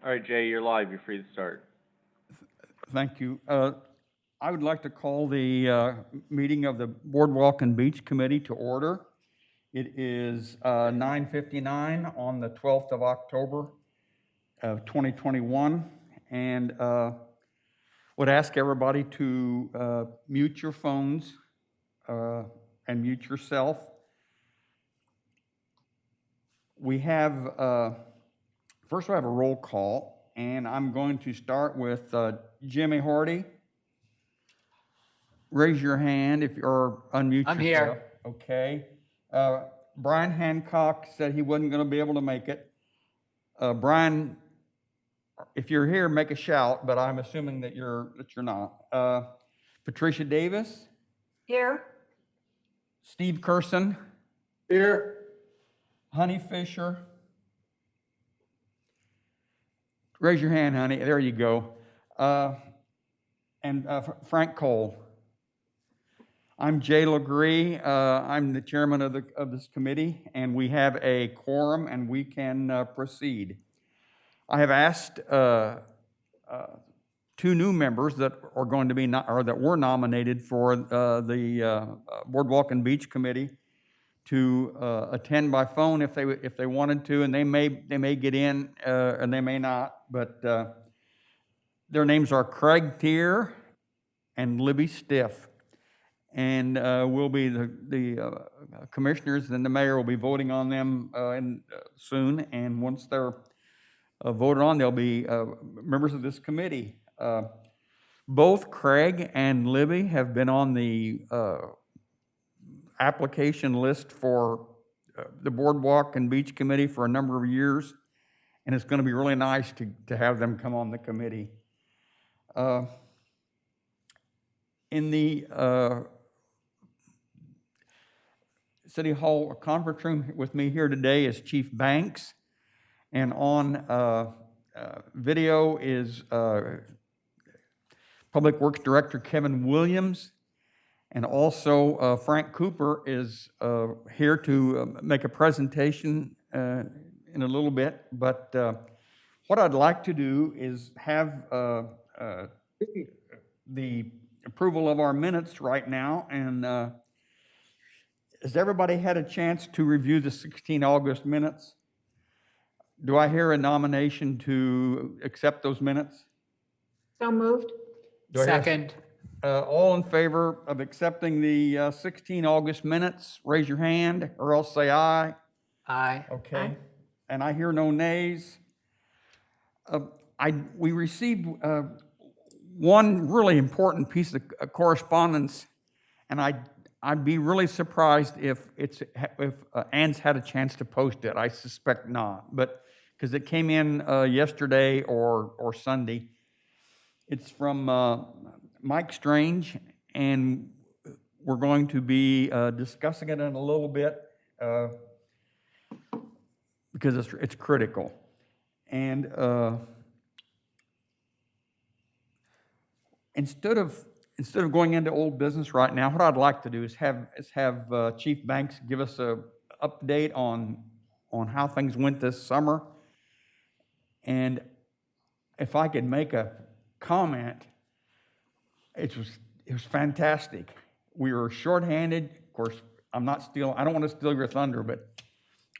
All right, Jay, you're live. You're free to start. Thank you. I would like to call the meeting of the Boardwalk and Beach Committee to order. It is 9:59 on the 12th of October of 2021, and would ask everybody to mute your phones and mute yourself. We have, first we have a roll call, and I'm going to start with Jimmy Hardy. Raise your hand if you're unmute I'm yourself. here. Okay. Brian Hancock said he wasn't going to be able to make it. Brian, if you're here, make a shout, but I'm assuming that you're not. Patricia Davis. Here. Steve Curson. Here. Honey Fisher. Raise your hand, honey. There you go. And Frank Cole. I'm Jay Legree. I'm the chairman of this committee, and we have a quorum, and we can proceed. I have asked two new members that are going to be that were nominated for the Boardwalk and Beach Committee to attend by phone if they wanted to, and they may get in and they may not. But their names are Craig Tier and Libby Stiff. And we'll be the commissioners and the mayor will be voting on them soon. And once they're voted on, they'll be members of this committee. Both Craig and Libby have been on the application list for the Boardwalk and Beach Committee for a number of years. And it's going to be really nice to have them come on the committee. In the City Hall conference room with me here today is Chief Banks, and on video is Public Works Director Kevin Williams, and also Frank Cooper is here to make a presentation in a little bit. But what I'd like to do is have the approval of our minutes right now, and has everybody had a chance to review the 16 August minutes? Do I hear a nomination to accept those minutes? So moved. Second. All in favor of accepting the 16 August minutes, raise your hand, or else say aye. Aye. Okay. Aye. And I hear no nays. We received one really important piece of correspondence, and I'd be really surprised if Ann's had a chance to post it. I suspect not, but because it came in yesterday or Sunday. It's from Mike Strange, and we're going to be discussing it in a little bit because it's critical. And instead of going into old business right now, what I'd like to do is have Chief Banks give us an update on how things went this summer. And if I could make a comment, it was fantastic. We were shorthanded. Of course, I don't want to steal your thunder, but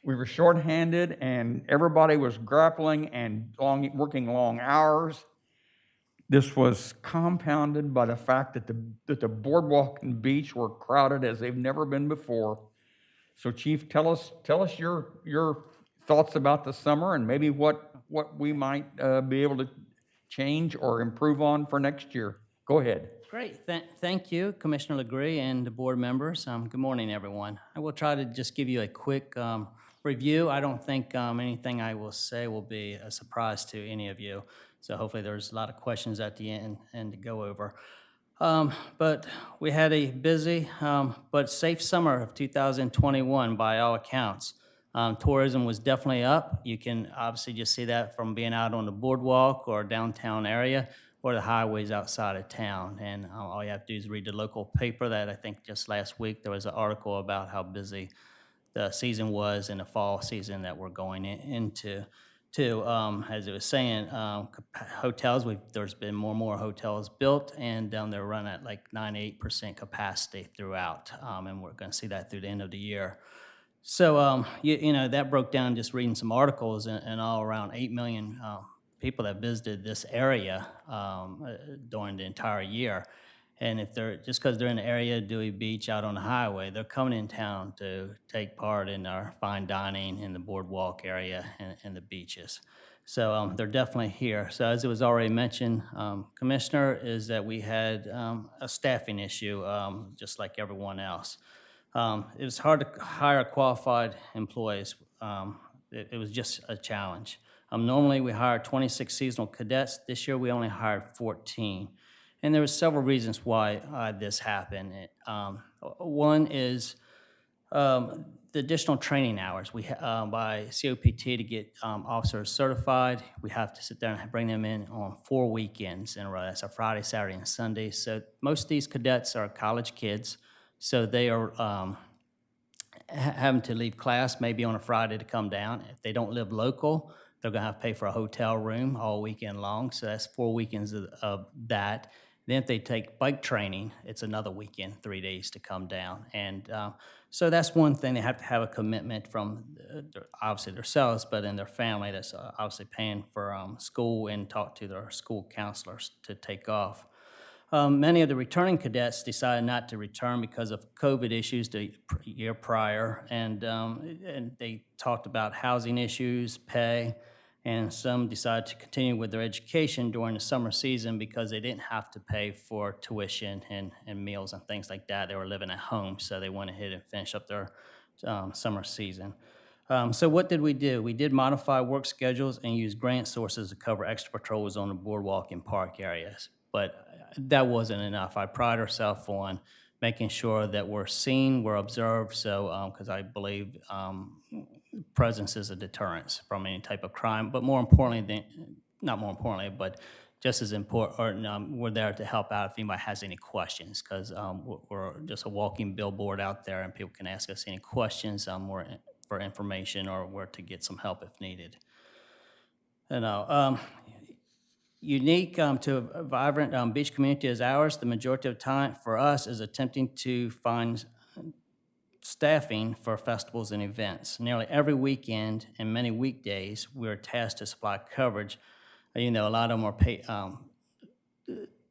we were shorthanded, and everybody was grappling and working long hours. This was compounded by the fact that the Boardwalk and Beach were crowded as they've never been before. So, Chief, tell us your thoughts about the summer and maybe what we might be able to change or improve on for next year. Go ahead. Great. Thank you, Commissioner Legree and the board members. Good morning, everyone. I will try to just give you a quick review. I don't think anything I will say will be a surprise to any of you. So hopefully there's a lot of questions at the end and to go over. But we had a busy but safe summer of 2021 by all accounts. Tourism was definitely up. You can obviously just see that from being out on the boardwalk or downtown area or the highways outside of town. And all you have to do is read the local paper that I think just last week there was an article about how busy the season was in the fall season that we're going into. too. As it was saying, hotels, there's been more and more hotels built, and they're running at like 98% capacity throughout, and we're going to see that through the end of the year. So, you know, that broke down just reading some articles, and all around 8 million people that visited this area during the entire year. And if they're just because they're in the area, Dewey Beach, out on the highway, they're coming in town to take part in our fine dining in the boardwalk area and the beaches. So they're definitely here. So as it was already mentioned, Commissioner, is that we had a staffing issue, just like everyone else. It was hard to hire qualified employees. It was just a challenge. Normally, we hire 26 seasonal cadets. This year, we only hired 14. And there were several reasons why this happened. One is the additional training hours. By COPT to get officers certified, we have to sit there and bring them in on 4 weekends in a row. That's a Friday, Saturday, and Sunday. So most of these cadets are college kids. So they are having to leave class maybe on a Friday to come down. If they don't live local, they're going to have to pay for a hotel room all weekend long. So that's 4 weekends of that. Then if they take bike training, it's another weekend, 3 days to come down. And so that's one thing. They have to have a commitment from obviously themselves, but in their family that's obviously paying for school, and talk to their school counselors to take off. Many of the returning cadets decided not to return because of COVID issues the year prior, and they talked about housing issues, pay, and some decided to continue with their education during the summer season because they didn't have to pay for tuition and meals and things like that. They were living at home, so they went ahead and finished up their summer season. So what did we do? We did modify work schedules and use grant sources to cover extra patrols on the boardwalk and park areas. But that wasn't enough. I pride ourselves on making sure that we're seen, we're observed, so because I believe presence is a deterrence from any type of crime. But more importantly, not more importantly, but just as important, we're there to help out if anybody has any questions, because we're just a walking billboard out there, and people can ask us any questions for information or where to get some help if needed. Unique to a vibrant beach community as ours, the majority of time for us is attempting to find staffing for festivals and events. Nearly every weekend and many weekdays, we're tasked to supply coverage. You know, a lot of them are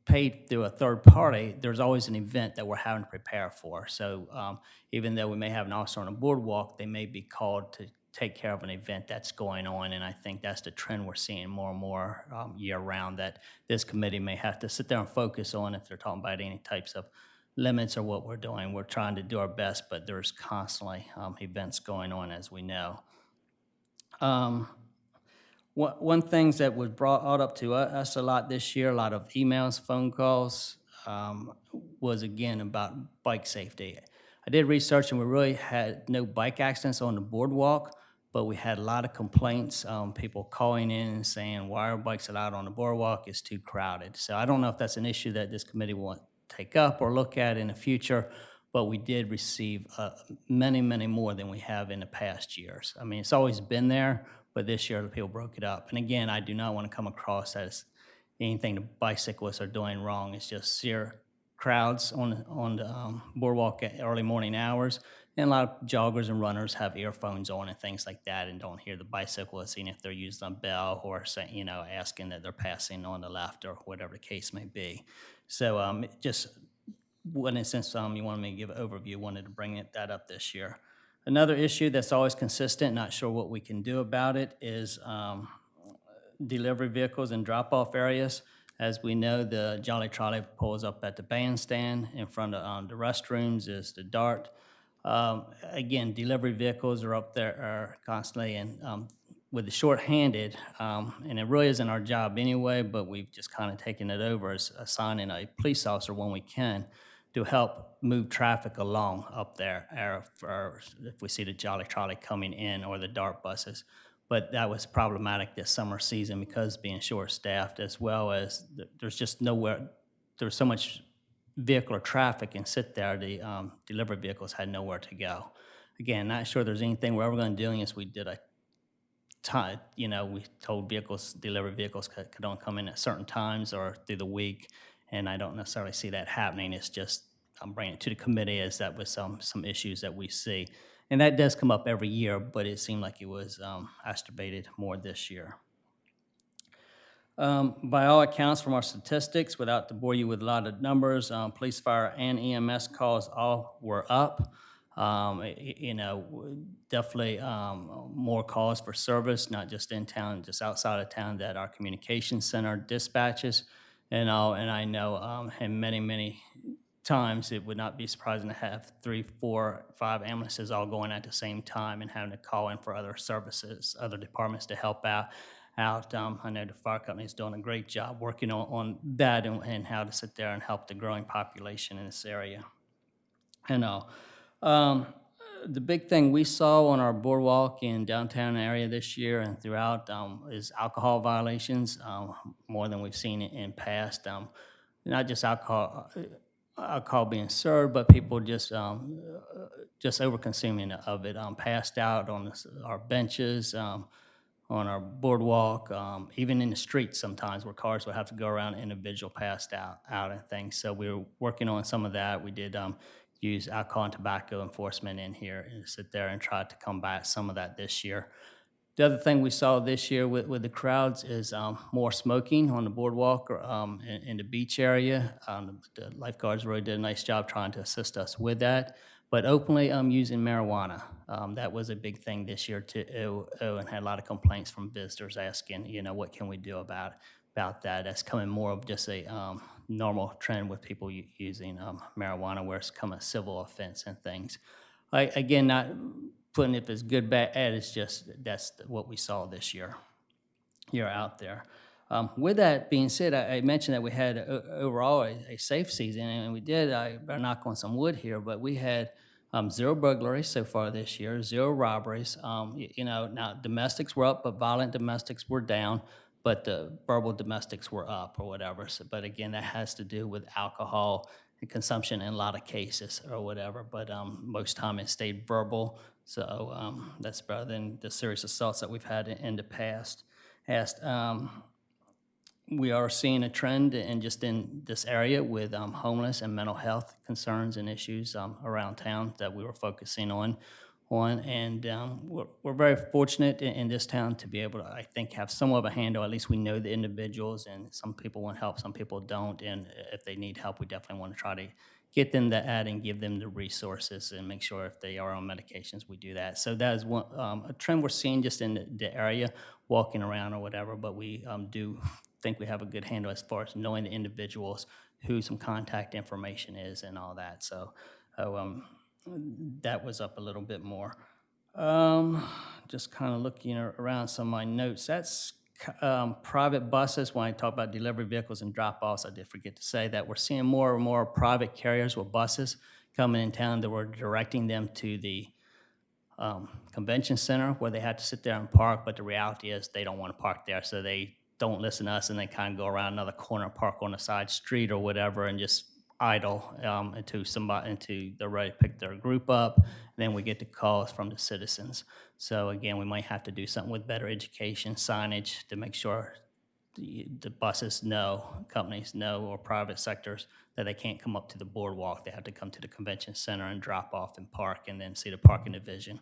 paid through a third party. There's always an event that we're having to prepare for. So even though we may have an officer on a boardwalk, they may be called to take care of an event that's going on, and I think that's the trend we're seeing more and more year-round, that this committee may have to sit there and focus on if they're talking about any types of limits or what we're doing. We're trying to do our best, but there's constantly events going on, as we know. One thing that was brought up to us a lot this year, a lot of emails, phone calls, was again about bike safety. I did research, and we really had no bike accidents on the boardwalk, but we had a lot of complaints, people calling in and saying, why are bikes allowed on the boardwalk? It's too crowded. So I don't know if that's an issue that this committee will take up or look at in the future, but we did receive many, many more than we have in the past years. I mean, it's always been there, but this year the people broke it up. And again, I do not want to come across as anything the bicyclists are doing wrong. It's just sheer crowds on the boardwalk at early morning hours, and a lot of joggers and runners have earphones on and things like that and don't hear the bicyclists, even if they're using a bell or saying, you know, asking that they're passing on the left or whatever the case may be. So just one instance, you wanted me to give an overview, wanted to bring that up this year. Another issue that's always consistent, not sure what we can do about it, is delivery vehicles and drop-off areas. As we know, the Jolly Trolley pulls up at the bandstand. In front of the restrooms is the DART. Again, delivery vehicles are up there constantly, and with the short-handed, and it really isn't our job anyway, but we've just kind of taken it over as assigning a police officer when we can to help move traffic along up there if we see the Jolly Trolley coming in or the DART buses. But that was problematic this summer season because being short-staffed, as well as there's just nowhere, there's so much vehicular traffic and sit there, the delivery vehicles had nowhere to go. Again, not sure there's anything we're ever going to do, as we did a we told delivery vehicles could only come in at certain times or through the week, and I don't necessarily see that happening. It's just I'm bringing it to the committee as that was some issues that we see, and that does come up every year, but it seemed like it was exacerbated more this year. By all accounts from our statistics, without to bore you with a lot of numbers, police, fire, and EMS calls all were up. Definitely more calls for service, not just in town, just outside of town that our communications center dispatches and all. And I know in many times it would not be surprising to have 3, 4, 5 ambulances all going at the same time and having to call in for other services, other departments to help out. I know the fire company is doing a great job working on that and how to sit there and help the growing population in this area. The big thing we saw on our boardwalk in downtown area this year and throughout is alcohol violations, more than we've seen in past. Not just alcohol being served, but people just over-consuming of it, passed out on our benches, on our boardwalk, even in the streets sometimes where cars would have to go around individual passed out and things. So we were working on some of that. We did use alcohol and tobacco enforcement in here and sit there and try to combat some of that this year. The other thing we saw this year with the crowds is more smoking on the boardwalk or in the beach area. The lifeguards really did a nice job trying to assist us with that. But openly using marijuana, that was a big thing this year too, and had a lot of complaints from visitors asking, what can we do about that? That's coming more of just a normal trend with people using marijuana, where it's become a civil offense and things. Again, not putting it as good, bad, it's just that's what we saw this year out there. With that being said, I mentioned that we had overall a safe season, and we did. I better knock on some wood here, but we had 0 burglaries so far this year, 0 robberies. Now domestics were up, but violent domestics were down, but the verbal domestics were up or whatever. So, but again, that has to do with alcohol and consumption in a lot of cases or whatever. But most time it stayed verbal, so that's better than the serious assaults that we've had in the past. We are seeing a trend in this area with homeless and mental health concerns and issues around town that we were focusing on. And we're very fortunate in this town to be able to, I think, have somewhat of a handle. At least we know the individuals, and some people want help, some people don't. And if they need help, we definitely want to try to get them that and give them the resources and make sure if they are on medications, we do that. So that is one a trend we're seeing just in the area, walking around or whatever. But we do think we have a good handle as far as knowing the individuals, who some contact information is and all that. So that was up a little bit more. Just kind of looking around some of my notes. That's private buses. When I talk about delivery vehicles and drop-offs, I did forget to say that we're seeing more and more private carriers with buses coming in town that we're directing them to the convention center where they have to sit there and park, but the reality is they don't want to park there, so they don't listen to us and they kind of go around another corner, park on the side street or whatever, and just idle until they're ready to pick their group up. And then we get the calls from the citizens. So again, we might have to do something with better education, signage to make sure the buses know, companies know, or private sectors that they can't come up to the boardwalk. They have to come to the convention center and drop off and park, and then see the parking division.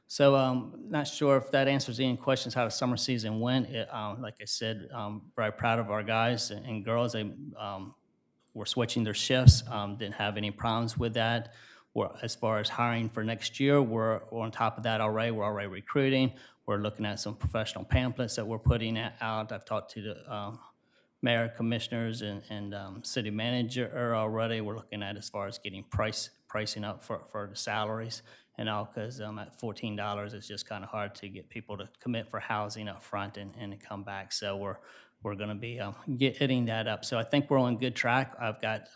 So not sure if that answers any questions how the summer season went. Like I said, very proud of our guys and girls. They were switching their shifts, didn't have any problems with that. As far as hiring for next year, we're on top of that already. We're already recruiting. We're looking at some professional pamphlets that we're putting out. I've talked to the mayor, commissioners, and city manager already. We're looking at as far as getting pricing up for the salaries and all, because at $14, it's just kind of hard to get people to commit for housing up front and to come back. So we're going to be getting that up. So I think we're on good track. I've got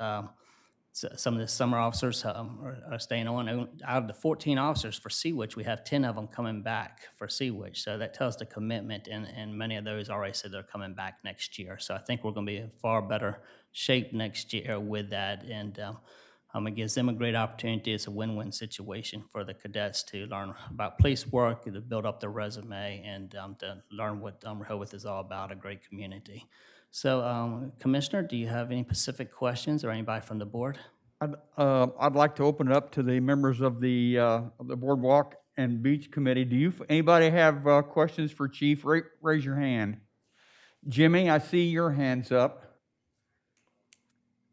some of the summer officers are staying on. Out of the 14 officers for Sea-Witch, we have 10 of them coming back for Sea-Witch. So that tells the commitment, and many of those already said they're coming back next year. So I think we're going to be in far better shape next year with that. And It gives them a great opportunity. It's a win-win situation for the cadets to learn about police work, to build up their resume, and to learn what Rehoboth is all about, a great community. So, Commissioner, do you have any specific questions or anybody from the board? I'd like to open it up to the members of the Boardwalk and Beach Committee. Anybody have questions for Chief? Raise your hand. Jimmy, I see your hand's up.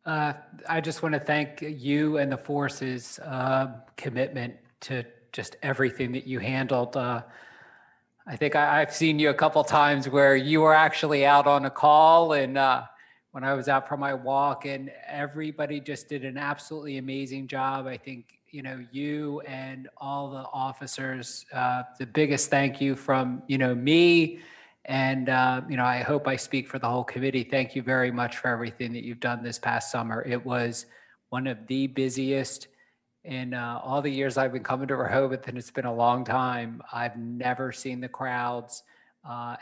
I just want to thank you and the force's commitment to just everything that you handled. I think I've seen you a couple times where you were actually out on a call, and when I was out for my walk, and everybody just did an absolutely amazing job. I think, you and all the officers, the biggest thank you from, me. And, I hope I speak for the whole committee. Thank you very much for everything that you've done this past summer. It was one of the busiest in all the years I've been coming to Rehoboth, and it's been a long time. I've never seen the crowds.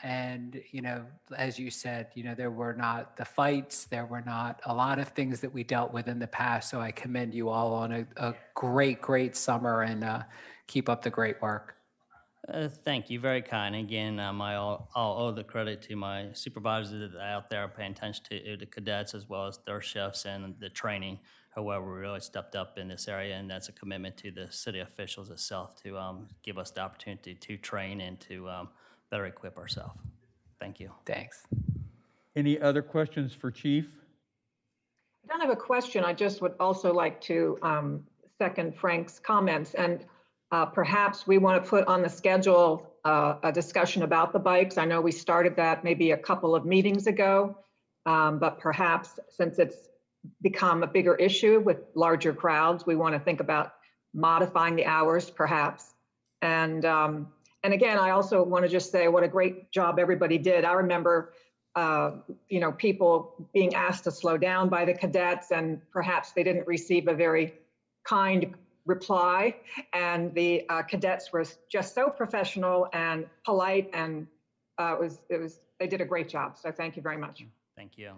And, as you said, there were not the fights, there were not a lot of things that we dealt with in the past. So I commend you all on a great, great summer, and keep up the great work. Thank you, very kind. Again, I'll owe the credit to my supervisors that are out there paying attention to the cadets as well as their shifts and the training. However, we really stepped up in this area, and that's a commitment to the city officials itself to give us the opportunity to train and to better equip ourselves. Thank you. Thanks. Any other questions for Chief? I don't have a question. I just would also like to second Frank's comments, and perhaps we want to put on the schedule a discussion about the bikes. I know we started that maybe a couple of meetings ago, but perhaps since it's become a bigger issue with larger crowds, we want to think about modifying the hours perhaps. And again, I also want to just say what a great job everybody did. I remember people being asked to slow down by the cadets, and perhaps they didn't receive a very kind reply, and the cadets were just so professional and polite, and they did a great job. So thank you very much. Thank you.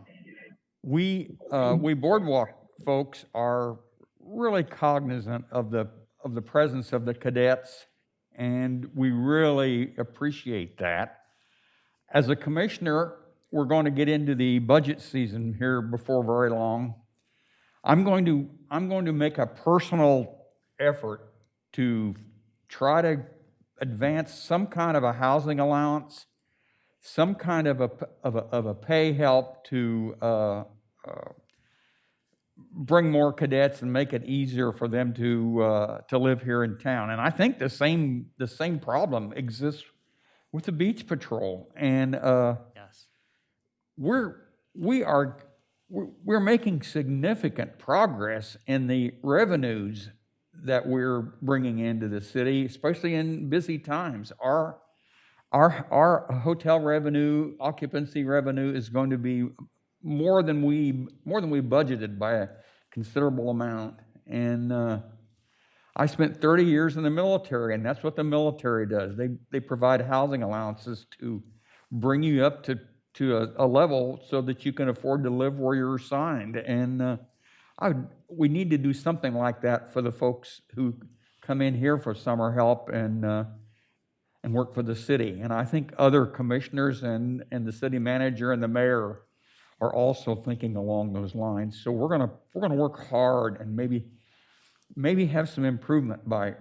We Boardwalk folks are really cognizant of the presence of the cadets, and we really appreciate that. As a commissioner, we're going to get into the budget season here before very long. I'm going to make a personal effort to try to advance some kind of a housing allowance, some kind of a pay help to bring more cadets and make it easier for them to live here in town. And I think the same problem exists with the beach patrol. And Yes. we're making significant progress in the revenues that we're bringing into the city, especially in busy times. Our hotel revenue, occupancy revenue is going to be more than we budgeted by a considerable amount. And I spent 30 years in the military, and that's what the military does. They provide housing allowances to bring you up to a level so that you can afford to live where you're assigned. And we need to do something like that for the folks who come in here for summer help and work for the city. And I think other commissioners and the city manager and the mayor are also thinking along those lines. So we're gonna work hard and maybe have some improvement by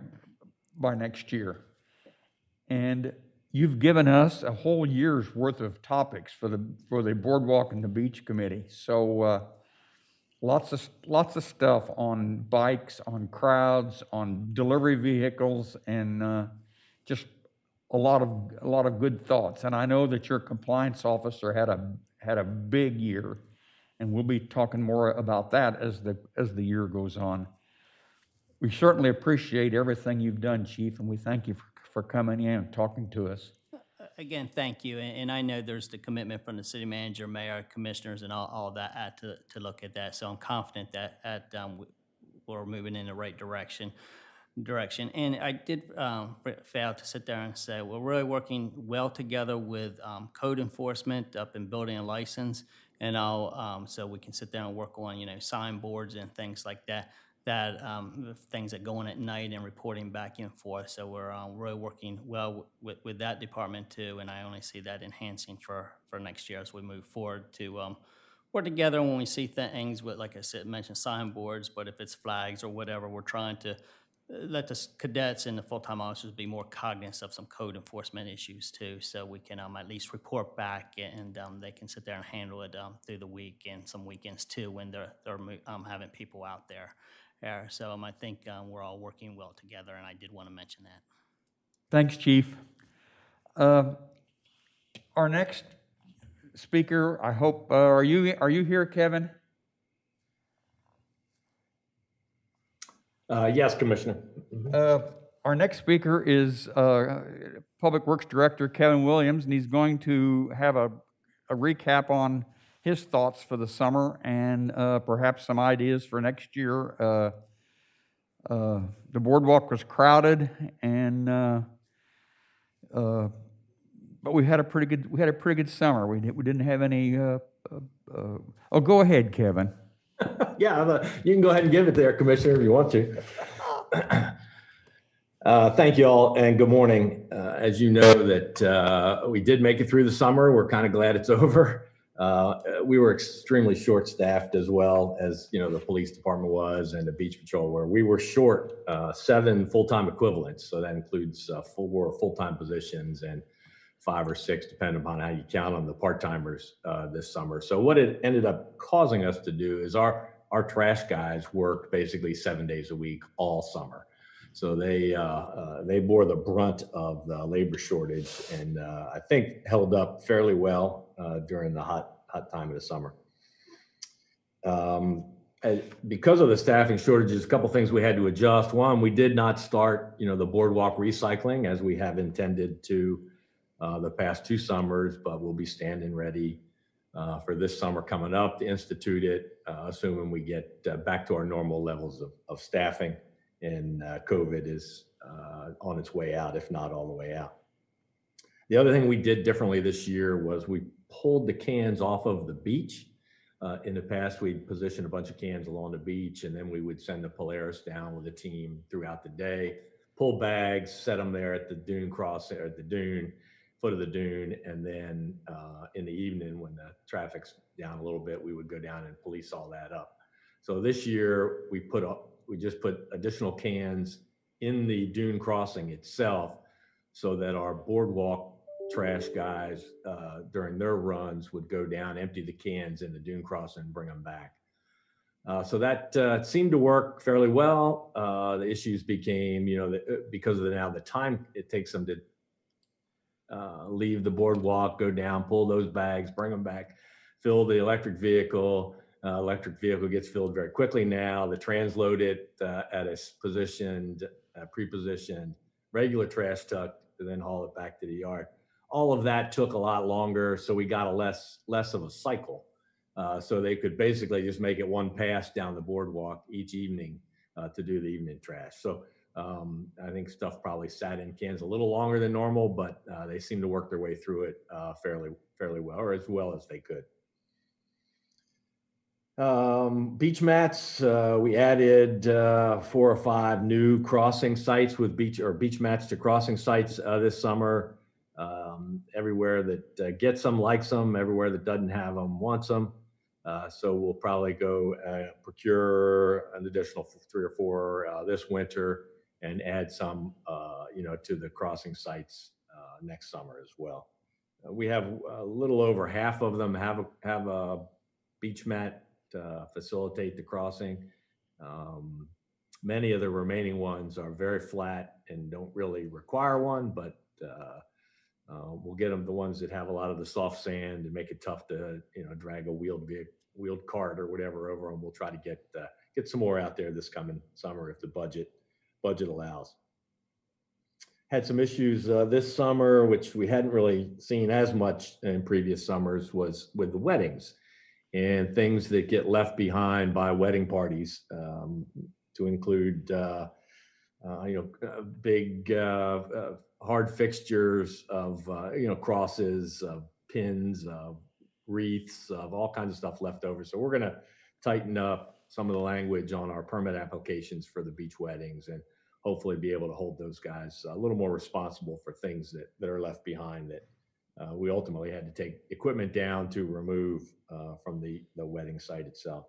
next year. And you've given us a whole year's worth of topics for the Boardwalk and the Beach Committee. So lots of stuff on bikes, on crowds, on delivery vehicles, and just a lot of good thoughts. And I know that your compliance officer had a big year, and we'll be talking more about that as the year goes on. We certainly appreciate everything you've done, Chief, and we thank you for coming in and talking to us. Again, thank you. And I know there's the commitment from the city manager, mayor, commissioners, and all that to look at that. So I'm confident that we're moving in the right direction. And I did fail to sit there and say we're really working well together with code enforcement up in building a license, and so we can sit there and work on signboards and things like that. that things that go on at night and reporting back and forth. So we're really working well with that department too, and I only see that enhancing for next year as we move forward to work together when we see things with, like I said, mentioned signboards, but if it's flags or whatever, we're trying to let the cadets and the full-time officers be more cognizant of some code enforcement issues too, so we can at least report back, and they can sit there and handle it through the week and some weekends too when they're having people out there. So I think we're all working well together, and I did want to mention that. Thanks, Chief. Our next speaker, I hope, are you here, Kevin? Yes, Commissioner. Our next speaker is Public Works Director Kevin Williams, and he's going to have a recap on his thoughts for the summer and perhaps some ideas for next year. The boardwalk was crowded, and but we had a pretty good summer. We didn't have any. Oh, go ahead, Kevin. Yeah, you can go ahead and give it there, Commissioner, if you want to. Thank you all, and good morning. As you know, that we did make it through the summer. We're kind of glad it's over. We were extremely short-staffed, as well as the police department was, and the beach patrol were. We were short 7 full-time equivalents, so that includes 4 full-time positions and 5 or 6, depending upon how you count them, the part-timers this summer. So what it ended up causing us to do is our trash guys worked basically 7 days a week all summer. So they bore the brunt of the labor shortage, and I think held up fairly well during the hot time of the summer. Because of the staffing shortages, a couple things we had to adjust. One, we did not start the boardwalk recycling as we have intended to the past 2 summers, but we'll be standing ready for this summer coming up to institute it, assuming we get back to our normal levels of staffing, and COVID is on its way out, if not all the way out. The other thing we did differently this year was we pulled the cans off of the beach. In the past, we'd position a bunch of cans along the beach, and then we would send the Polaris down with a team throughout the day, pull bags, set them there at the dune crossing, or at the dune, foot of the dune, and then in the evening when the traffic's down a little bit, we would go down and police all that up. So this year we just put additional cans in the dune crossing itself, so that our boardwalk trash guys during their runs would go down, empty the cans in the dune crossing, and bring them back. So that seemed to work fairly well. The issues became, because of the time it takes them to leave the boardwalk, go down, pull those bags, bring them back, fill the electric vehicle. Electric vehicle gets filled very quickly now. The transload it at a pre-positioned regular trash truck to then haul it back to the yard. All of that took a lot longer, so we got a less of a cycle. So they could basically just make it one pass down the boardwalk each evening to do the evening trash. So I think stuff probably sat in cans a little longer than normal, but they seemed to work their way through it fairly well, or as well as they could. Beach mats, we added 4 or 5 new crossing sites with beach mats to crossing sites this summer. Everywhere that gets them likes them, everywhere that doesn't have them wants them. So we'll probably go procure an additional 3 or 4 this winter, and add some to the crossing sites next summer as well. We have a little over half of them have a beach mat to facilitate the crossing. Many of the remaining ones are very flat and don't really require one, but we'll get them the ones that have a lot of the soft sand and make it tough to drag a wheeled cart or whatever over them. We'll try to get some more out there this coming summer if the budget allows. Had some issues this summer, which we hadn't really seen as much in previous summers, was with the weddings and things that get left behind by wedding parties, to include big hard fixtures of crosses, of pins, of wreaths, of all kinds of stuff left over. So we're going to tighten up some of the language on our permit applications for the beach weddings, and hopefully be able to hold those guys a little more responsible for things that are left behind that we ultimately had to take equipment down to remove from the wedding site itself.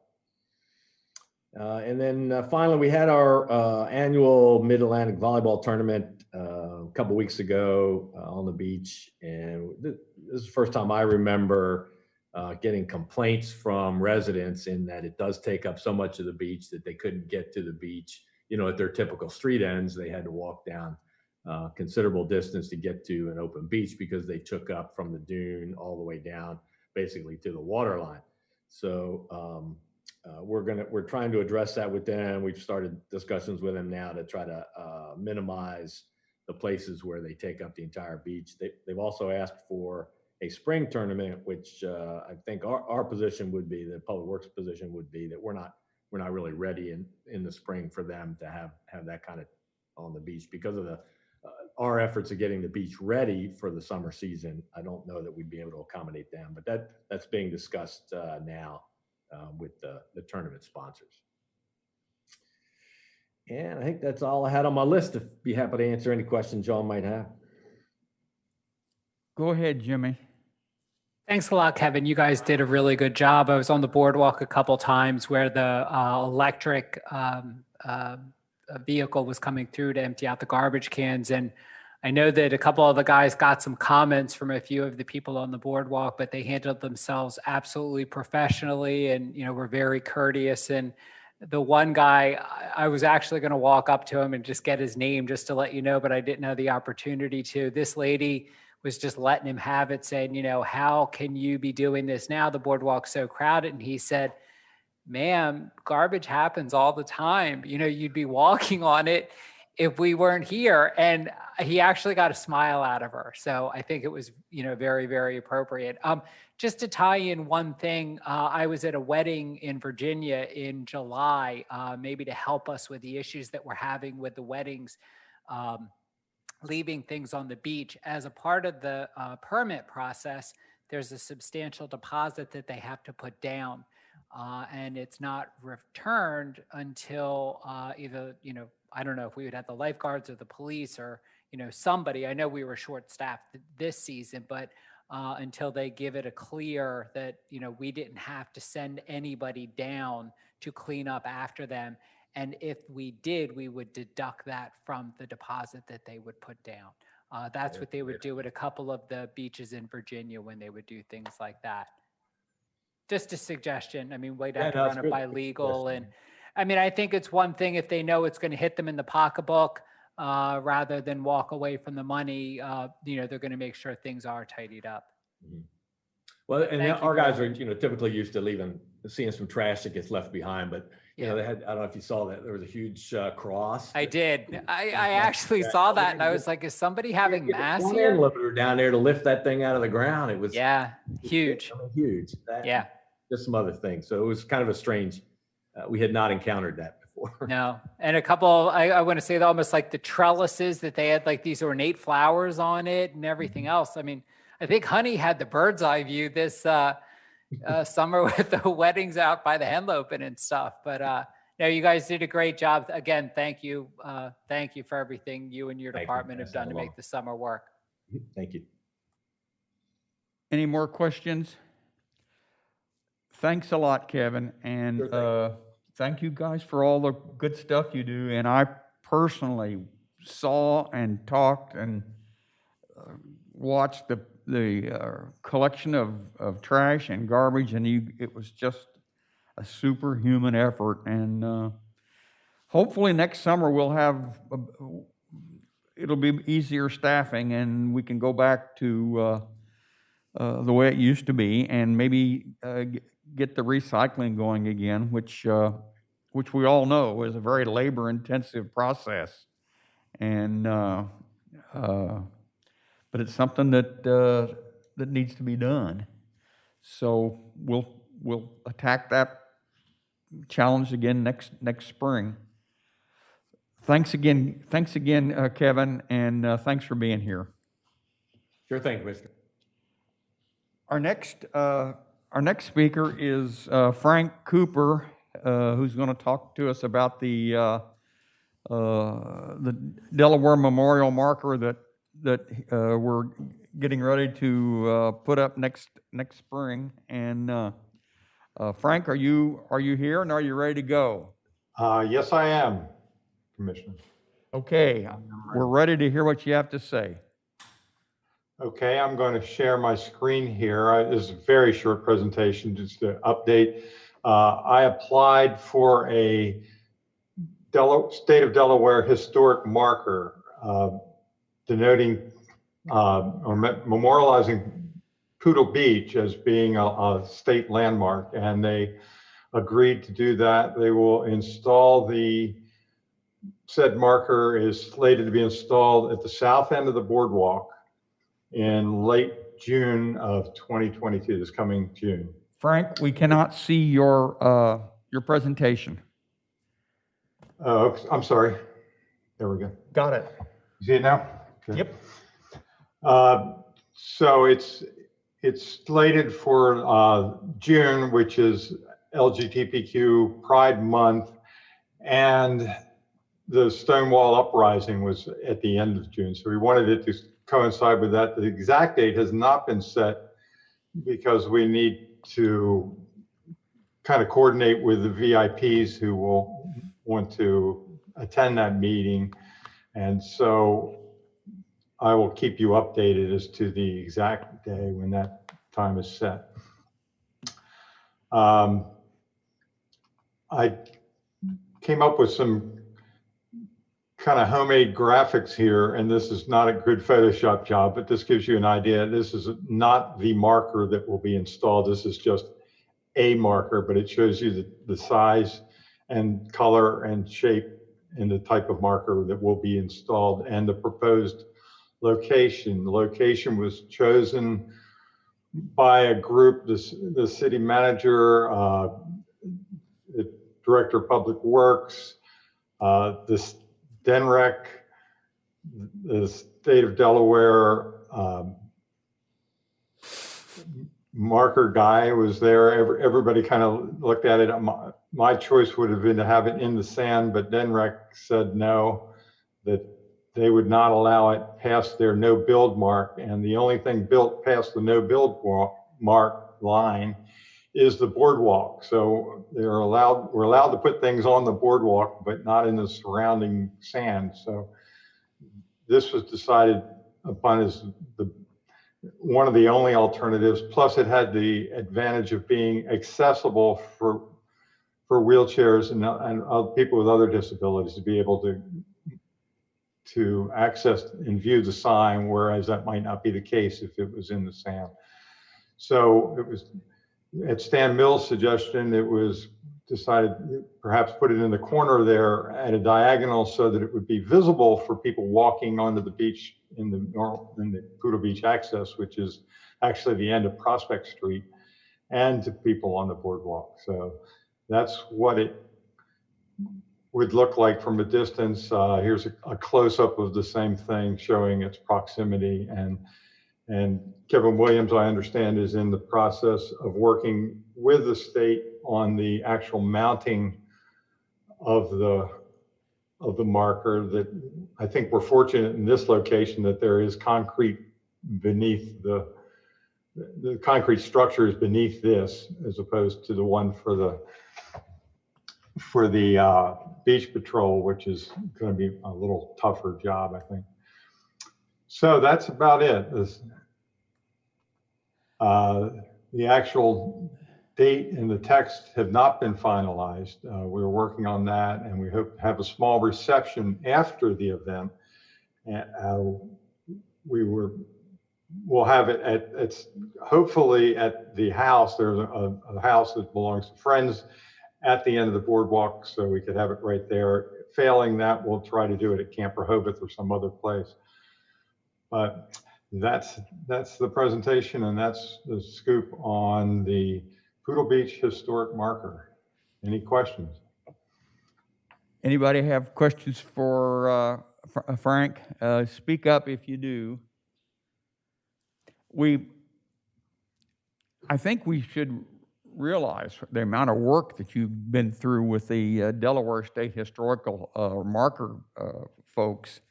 And then finally, we had our annual Mid-Atlantic Volleyball Tournament a couple weeks ago on the beach. And this is the first time I remember getting complaints from residents in that it does take up so much of the beach that they couldn't get to the beach, at their typical street ends. They had to walk down considerable distance to get to an open beach because they took up from the dune all the way down basically to the water line. So we're trying to address that with them. We've started discussions with them now to try to minimize the places where they take up the entire beach. They've also asked for a spring tournament, which I think our position would be, the Public Works position would be that we're not really ready in the spring for them to have that kind of on the beach because of our efforts of getting the beach ready for the summer season. I don't know that we'd be able to accommodate them, but that's being discussed now with the tournament sponsors. And I think that's all I had on my list. To be happy to answer any questions y'all might have. Go ahead, Jimmy. Thanks a lot, Kevin. You guys did a really good job. I was on the boardwalk a couple times where the electric vehicle was coming through to empty out the garbage cans. And I know that a couple of the guys got some comments from a few of the people on the boardwalk, but they handled themselves absolutely professionally and, were very courteous. And the one guy, I was actually going to walk up to him and just get his name just to let you know, but I didn't have the opportunity to. This lady was just letting him have it, saying, how can you be doing this now? The boardwalk's so crowded. And he said, ma'am, garbage happens all the time. You'd be walking on it if we weren't here. And he actually got a smile out of her. So I think it was, very, very appropriate. Just to tie in one thing, I was at a wedding in Virginia in July, maybe to help us with the issues that we're having with the weddings, leaving things on the beach. As a part of the permit process, there's a substantial deposit that they have to put down. And it's not returned until either, I don't know if we would have the lifeguards or the police or, somebody. I know we were short-staffed this season, but until they give it a clear that, we didn't have to send anybody down to clean up after them. And if we did, we would deduct that from the deposit that they would put down. That's what they would do at a couple of the beaches in Virginia when they would do things like that. Just a suggestion. I mean, we'd have to run it by legal. And I mean, I think it's one thing if they know it's going to hit them in the pocketbook, rather than walk away from the money, they're going to make sure things are tidied up. Mm-hmm. Well, and our guys are, typically used to seeing some trash that gets left behind, but they had, I don't know if you saw that, there was a huge cross. I did. I actually saw that and I was like, is somebody having mass here? Loader down there to lift that thing out of the ground. It was huge. Huge. Just some other things. So it was kind of a strange, we had not encountered that before. No. And a couple, I want to say almost like the trellises that they had, like these ornate flowers on it and everything else. I mean, I think Honey had the bird's eye view this summer with the weddings out by the Henlopen and stuff. But no, you guys did a great job. Again, thank you. Thank you for everything you and your department have done to make the summer work. Thank you. Any more questions? Thanks a lot, Kevin. And thank you guys for all the good stuff you do. And I personally saw and talked and watched the collection of trash and garbage, and it was just a superhuman effort. And hopefully next summer we'll have it'll be easier staffing, and we can go back to the way it used to be, and maybe get the recycling going again, which we all know is a very labor-intensive process, and but it's something that needs to be done. So we'll attack that challenge again next spring. Thanks again, Kevin, and thanks for being here. Sure thing, Commissioner. Our next speaker is Frank Cooper, who's going to talk to us about the Delaware Memorial marker that we're getting ready to put up next spring. And Frank, are you here and are you ready to go? Yes, I am, Commissioner. Okay, we're ready to hear what you have to say. Okay, I'm going to share my screen here. This is a very short presentation, just to update. I applied for a State of Delaware historic marker denoting or memorializing Poodle Beach as being a state landmark, and they agreed to do that. They will install said marker is slated to be installed at the south end of the boardwalk in late June of 2022, this coming June. Frank, we cannot see your presentation. Oh, I'm sorry. There we go. Got it. You see it now? Okay. Yep. So it's slated for June, which is LGBTQ Pride Month, and the Stonewall Uprising was at the end of June. So we wanted it to coincide with that. The exact date has not been set because we need to kind of coordinate with the VIPs who will want to attend that meeting. And so I will keep you updated as to the exact day when that time is set. I came up with some kind of homemade graphics here, and this is not a good Photoshop job, but this gives you an idea. This is not the marker that will be installed. This is just a marker, but it shows you the size and color and shape and the type of marker that will be installed and the proposed location. The location was chosen by a group, the city manager, the director of public works, this DENREC, the state of Delaware marker guy was there. Everybody kind of looked at it. My choice would have been to have it in the sand, but DENREC said no, that they would not allow it past their no build mark. And the only thing built past the no build mark line is the boardwalk. So we're allowed to put things on the boardwalk, but not in the surrounding sand. So this was decided upon as one of the only alternatives. Plus, it had the advantage of being accessible for wheelchairs and people with other disabilities to be able to access and view the sign, whereas that might not be the case if it was in the sand. So it was, at Stan Mills' suggestion, it was decided perhaps put it in the corner there at a diagonal so that it would be visible for people walking onto the beach in the Poodle Beach access, which is actually the end of Prospect Street, and to people on the boardwalk. So that's what it would look like from a distance. Here's a close-up of the same thing showing its proximity. And Kevin Williams, I understand, is in the process of working with the state on the actual mounting of the marker. That I think we're fortunate in this location that there is concrete beneath the concrete structure is beneath this, as opposed to the one for the beach patrol, which is going to be a little tougher job, I think. So that's about it. The actual date and the text have not been finalized. We're working on that, and we hope to have a small reception after the event. And we'll have it at hopefully at the house. There's a house that belongs to friends at the end of the boardwalk, so we could have it right there. Failing that, we'll try to do it at Camp Rehoboth or some other place. But that's the presentation, and that's the scoop on the Poodle Beach historic marker. Any questions? Anybody have questions for Frank? Speak up if you do. I think we should realize the amount of work that you've been through with the Delaware State Historical Marker folks.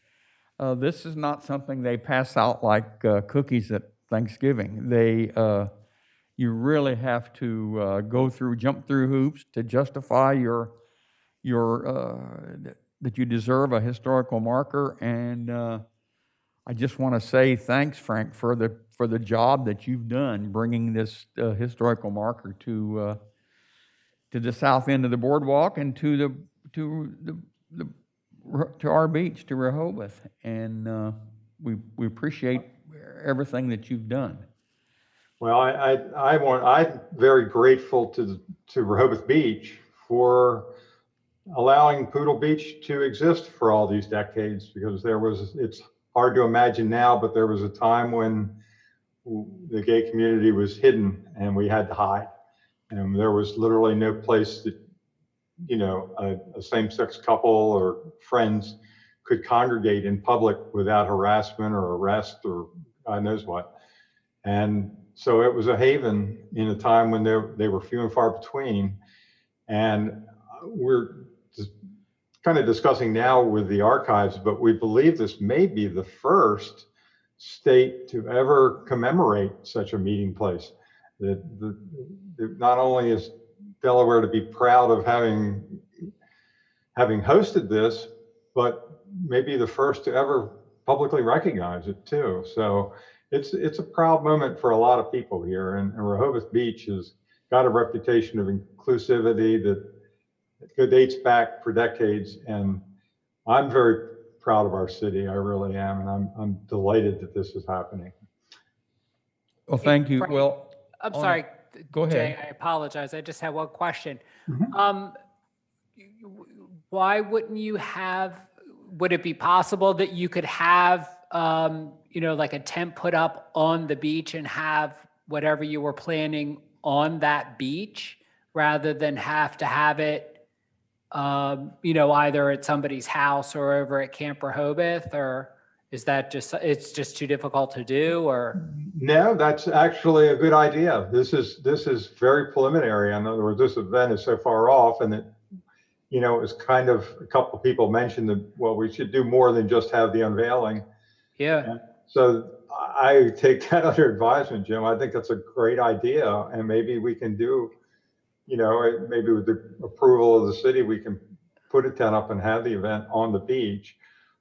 This is not something they pass out like cookies at Thanksgiving. You really have to jump through hoops to justify that you deserve a historical marker. And I just want to say thanks, Frank, for the job that you've done bringing this historical marker to the south end of the boardwalk and to our beach, to Rehoboth. And we appreciate everything that you've done. Well, I'm very grateful to Rehoboth Beach for allowing Poodle Beach to exist for all these decades, because it's hard to imagine now, but there was a time when the gay community was hidden and we had to hide. And there was literally no place that, a same-sex couple or friends could congregate in public without harassment or arrest or God knows what. And so it was a haven in a time when they were few and far between. And we're just kind of discussing now with the archives, but we believe this may be the first state to ever commemorate such a meeting place. Not only is Delaware to be proud of having hosted this, but maybe the first to ever publicly recognize it too. So it's a proud moment for a lot of people here, and Rehoboth Beach has got a reputation of inclusivity that dates back for decades, and I'm very proud of our city. I really am, and I'm delighted that this is happening. Well, thank you. Frank, Well, I'm sorry. Go ahead. Jay, I apologize. I just have one question. Mm-hmm. Why wouldn't you would it be possible that you could have, like a tent put up on the beach and have whatever you were planning on that beach rather than have to have it, either at somebody's house or over at Camp Rehoboth? Or is that it's just too difficult to do? Or no, that's actually a good idea. This is very preliminary. In other words, this event is so far off, and it was kind of, a couple of people mentioned that, well, we should do more than just have the unveiling. Yeah. And so I take that under advisement, Jim. I think that's a great idea, and maybe we can do, maybe with the approval of the city, we can put a tent up and have the event on the beach.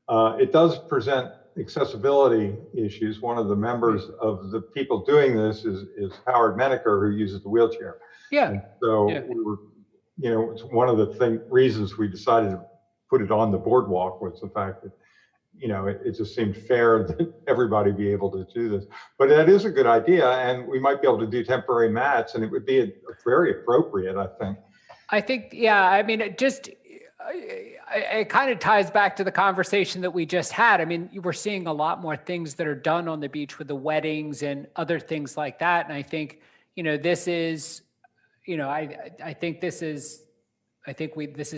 It does present accessibility issues. One of the members of the people doing this is Howard Menaker, who uses the wheelchair. Yeah. And so Yeah. we were, it's one of the reasons we decided to put it on the boardwalk was the fact that, it just seemed fair that everybody be able to do this. But that is a good idea, and we might be able to do temporary mats, and it would be very appropriate, I think. I think, yeah, I mean, it kind of ties back to the conversation that we just had. I mean, we're seeing a lot more things that are done on the beach with the weddings and other things like that. And I think, this is, I think this is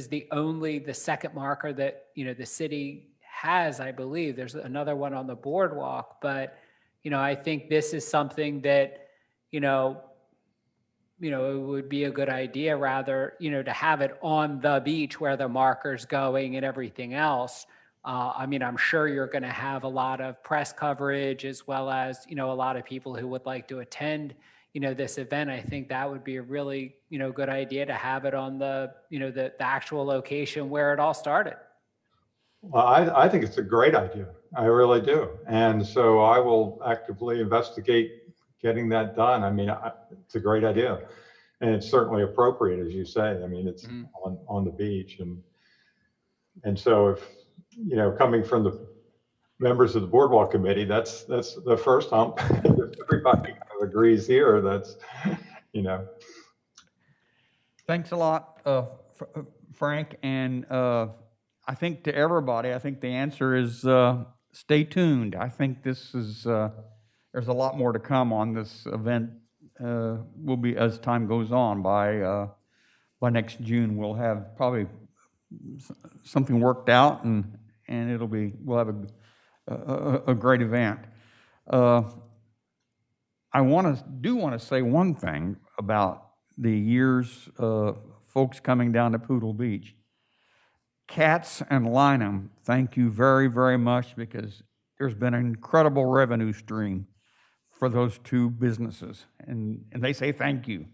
the second marker that, the city has, I believe. There's another one on the boardwalk, but, I think this is something that, it would be a good idea rather, to have it on the beach where the marker's going and everything else. I mean, I'm sure you're going to have a lot of press coverage as well as, a lot of people who would like to attend, this event. I think that would be a really, good idea to have it on the, the actual location where it all started. Well, I think it's a great idea. I really do. And so I will actively investigate getting that done. I mean, it's a great idea, and it's certainly appropriate, as you say. I mean, it's on the beach, and so if coming from the members of the Boardwalk Committee, that's the first hump. If everybody kind of agrees here, that's Thanks a lot, Frank, and I think to everybody, I think the answer is stay tuned. I think this is. There's a lot more to come on this event. Will be as time goes on. By next June, we'll have probably something worked out, and we'll have a great event. I want to say one thing about the years, folks coming down to Poodle Beach. Katz and Lynham, thank you very, very much, because there's been an incredible revenue stream for those two businesses, and they say thank you.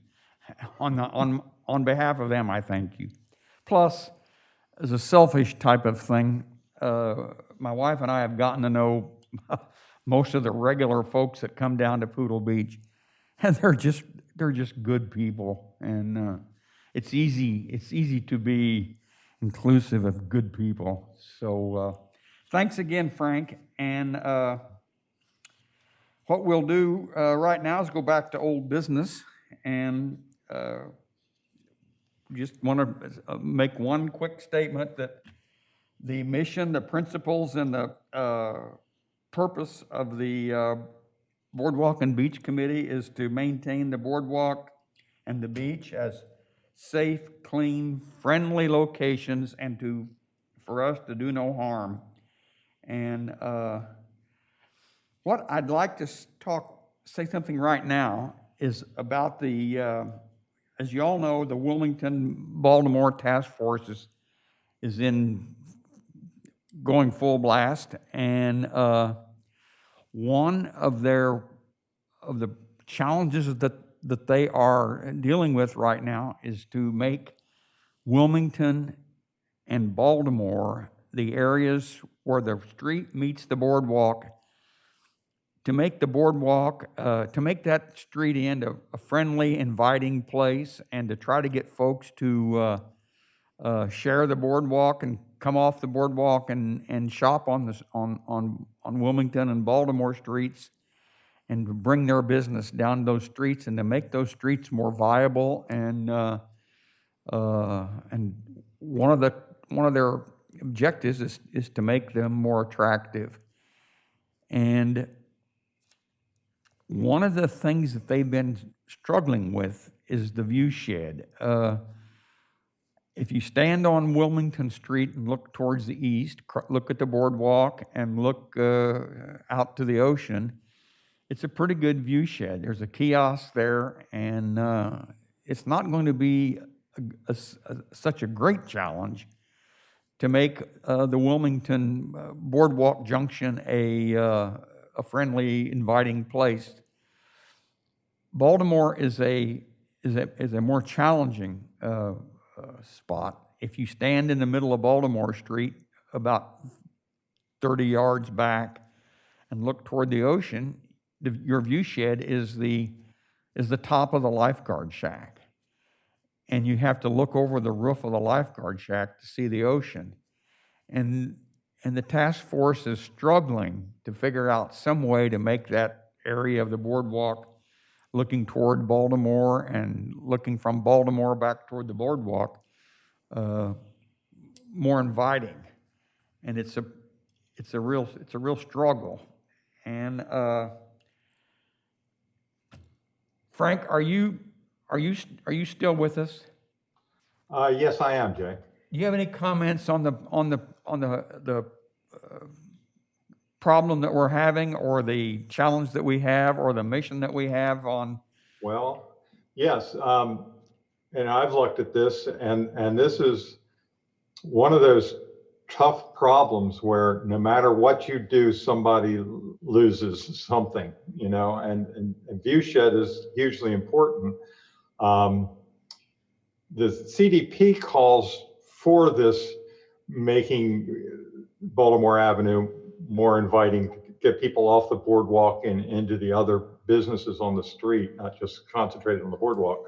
On behalf of them, I thank you. Plus, as a selfish type of thing, my wife and I have gotten to know most of the regular folks that come down to Poodle Beach, and they're just good people, and it's easy to be inclusive of good people. So thanks again, Frank. And what we'll do right now is go back to old business, and just want to make one quick statement that the mission, the principles, and the purpose of the Boardwalk and Beach Committee is to maintain the boardwalk and the beach as safe, clean, friendly locations, and for us to do no harm. And what I'd like to say something right now is about the, as you all know, the Wilmington-Baltimore Task Force is going full blast, and one of the challenges that they are dealing with right now is to make Wilmington and Baltimore, the areas where the street meets the boardwalk, to make the boardwalk, to make that street end a friendly, inviting place, and to try to get folks to share the boardwalk and come off the boardwalk and shop on Wilmington and Baltimore streets, and to bring their business down those streets, and to make those streets more viable. And one of their objectives is to make them more attractive. And one of the things that they've been struggling with is the view shed. If you stand on Wilmington Street and look towards the east, look at the boardwalk, and look out to the ocean, it's a pretty good view shed. There's a kiosk there, and it's not going to be such a great challenge to make the Wilmington Boardwalk Junction a friendly, inviting place. Baltimore is a more challenging spot. If you stand in the middle of Baltimore Street, about 30 yards back, and look toward the ocean, your view shed is the top of the lifeguard shack, and you have to look over the roof of the lifeguard shack to see the ocean. And the task force is struggling to figure out some way to make that area of the boardwalk, looking toward Baltimore and looking from Baltimore back toward the boardwalk, more inviting. And it's a real struggle. And Frank, are you still with us? Yes, I am, Jay. Do you have any comments on the problem that we're having, or the challenge that we have, or the mission that we have on? Well, yes, and I've looked at this, and this is one of those tough problems where no matter what you do, somebody loses something, and view shed is hugely important. The CDP calls for this, making Baltimore Avenue more inviting, to get people off the boardwalk and into the other businesses on the street, not just concentrated on the boardwalk.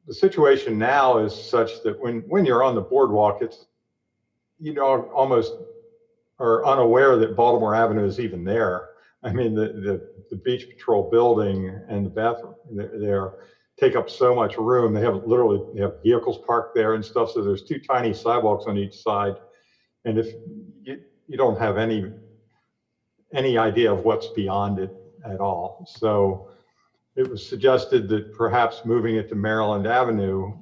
The situation now is such that when you're on the boardwalk, it's, almost are unaware that Baltimore Avenue is even there. I mean, the Beach Patrol building and the bathroom there take up so much room. They have vehicles parked there and stuff. So there's two tiny sidewalks on each side. And if you don't have any idea of what's beyond it at all. So it was suggested that perhaps moving it to Maryland Avenue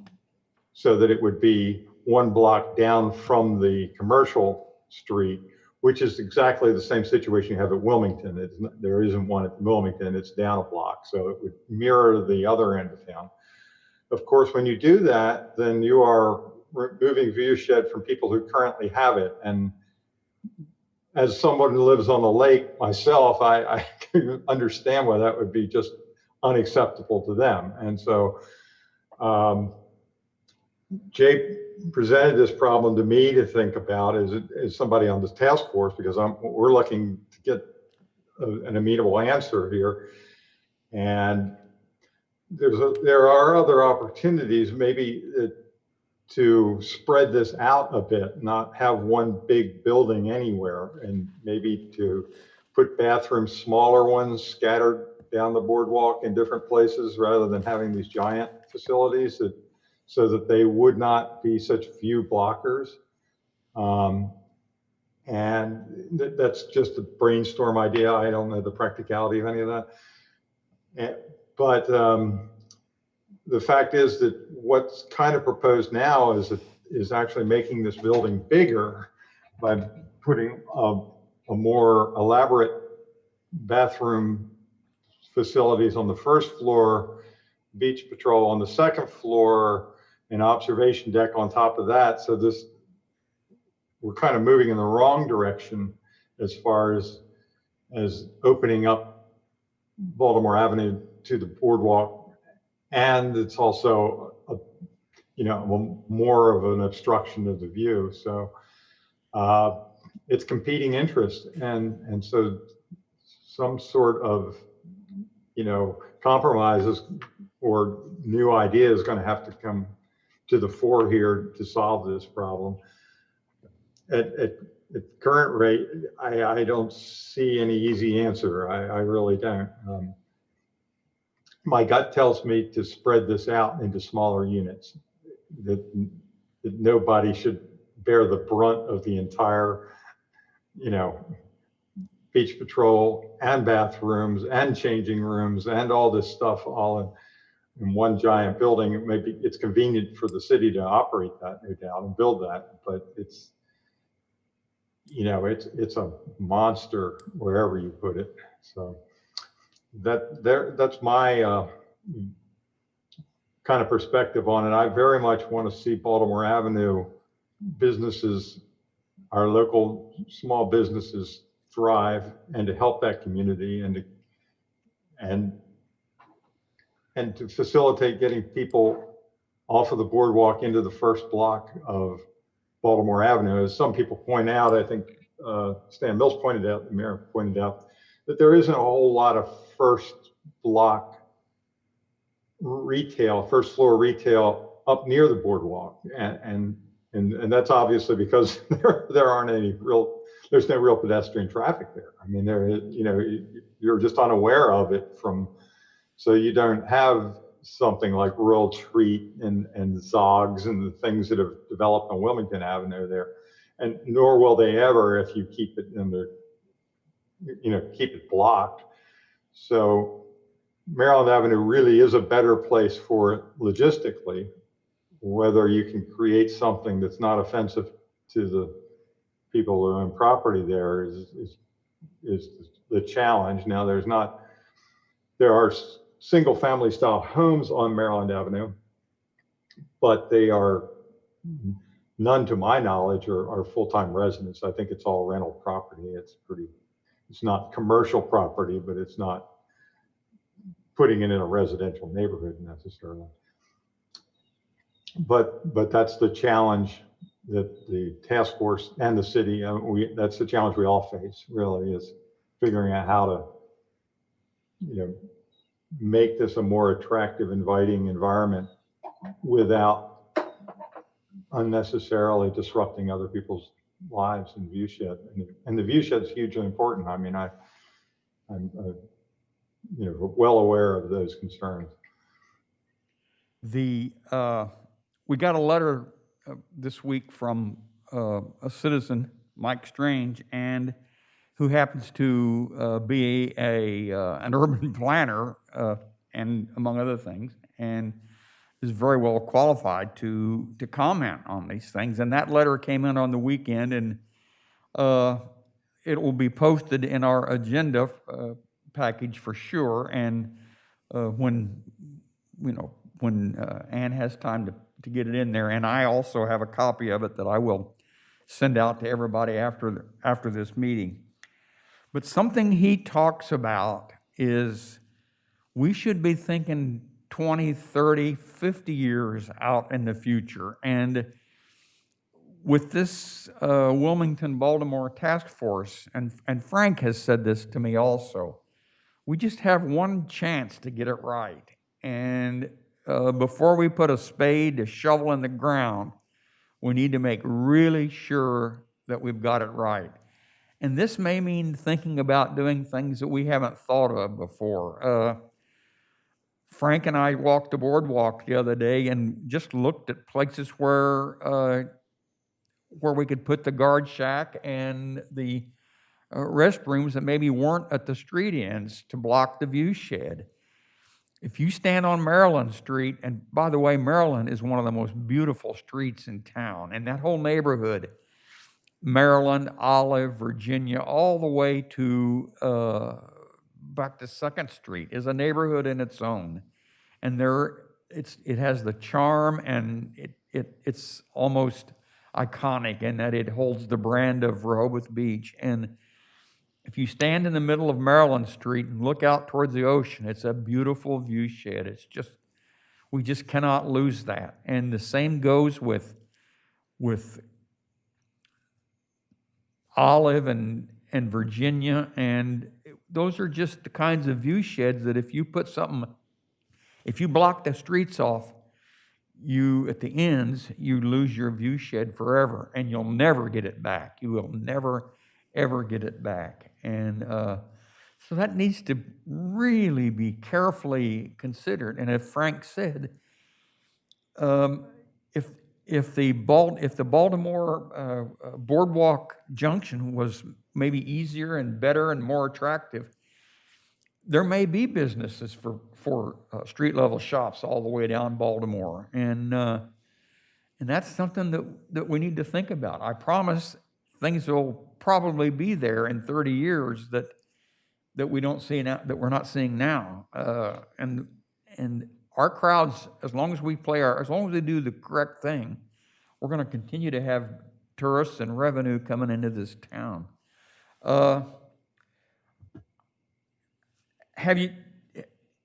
so that it would be one block down from the commercial street, which is exactly the same situation you have at Wilmington. There isn't one at Wilmington, it's down a block. So it would mirror the other end of town. of course, when you do that, then you are removing view shed from people who currently have it. And as someone who lives on the lake myself, I can understand why that would be just unacceptable to them. And so Jay presented this problem to me to think about as somebody on this task force, because we're looking to get an amenable answer here. And there are other opportunities maybe to spread this out a bit, not have one big building anywhere, and maybe to put bathrooms, smaller ones scattered down the boardwalk in different places rather than having these giant facilities, so that they would not be such view blockers. And that's just a brainstorm idea. I don't know the practicality of any of that. But the fact is that what's kind of proposed now is actually making this building bigger by putting a more elaborate bathroom facilities on the first floor, beach patrol on the second floor, an observation deck on top of that. So we're kind of moving in the wrong direction as far as opening up Baltimore Avenue to the boardwalk. And it's also, more of an obstruction of the view. So it's competing interest. And so some sort of, compromises or new idea is going to have to come to the fore here to solve this problem. At current rate, I don't see any easy answer. I really don't. My gut tells me to spread this out into smaller units, that nobody should bear the brunt of the entire, beach patrol and bathrooms and changing rooms and all this stuff all in one giant building. Maybe it's convenient for the city to operate that, no doubt, and build that, but it's a monster wherever you put it. So that's my kind of perspective on it. I very much want to see Baltimore Avenue businesses, our local small businesses, thrive, and to help that community, and to facilitate getting people off of the boardwalk into the first block of Baltimore Avenue. As some people point out, I think Stan Mills pointed out, the mayor pointed out, that there isn't a whole lot of first block retail, first floor retail up near the boardwalk, and that's obviously because there aren't any there's no real pedestrian traffic there. I mean, you're just unaware of it so you don't have something like Rural Treat and Zogs and the things that have developed on Wilmington Avenue there, and nor will they ever if you keep it keep it blocked. So Maryland Avenue really is a better place for it logistically. Whether you can create something that's not offensive to the people who own property there is the challenge. Now, there are single family style homes on Maryland Avenue, but they are, none to my knowledge, are full-time residents. I think it's all rental property. It's not commercial property, but it's not putting it in a residential neighborhood necessarily. But that's the challenge that the task force and the city, that's the challenge we all face, really, is figuring out how to, make this a more attractive, inviting environment without unnecessarily disrupting other people's lives and view shed. And the view shed is hugely important. I mean, I'm well aware of those concerns. We got a letter this week from a citizen, Mike Strange, and who happens to be an urban planner, and among other things, and is very well qualified to comment on these things. And that letter came in on the weekend, and it will be posted in our agenda package for sure. And when Ann has time to get it in there. And I also have a copy of it that I will send out to everybody after this meeting. But something he talks about is we should be thinking 20, 30, 50 years out in the future. And with this Wilmington-Baltimore task force, and Frank has said this to me also, we just have one chance to get it right. And before we put a spade, a shovel in the ground, we need to make really sure that we've got it right. And this may mean thinking about doing things that we haven't thought of before. Frank and I walked the boardwalk the other day and just looked at places where we could put the guard shack and the restrooms that maybe weren't at the street ends to block the view shed. If you stand on Maryland Street, and by the way, Maryland is one of the most beautiful streets in town, and that whole neighborhood, Maryland, Olive, Virginia, all the way to back to 2nd Street is a neighborhood in its own. And it has the charm, and it's almost iconic in that it holds the brand of Rehoboth Beach. And if you stand in the middle of Maryland Street and look out towards the ocean, it's a beautiful view shed. We just cannot lose that. And the same goes with Olive and Virginia, and those are just the kinds of view sheds that if you block the streets off, at the ends, you lose your view shed forever, and you'll never get it back. You will never, ever get it back. And so that needs to really be carefully considered. And as Frank said, if the Baltimore Boardwalk Junction was maybe easier and better and more attractive, there may be businesses for street level shops all the way down Baltimore, and that's something that we need to think about. I promise things will probably be there in 30 years that we don't see now, that we're not seeing now, and our crowds, as long as we do the correct thing, we're going to continue to have tourists and revenue coming into this town.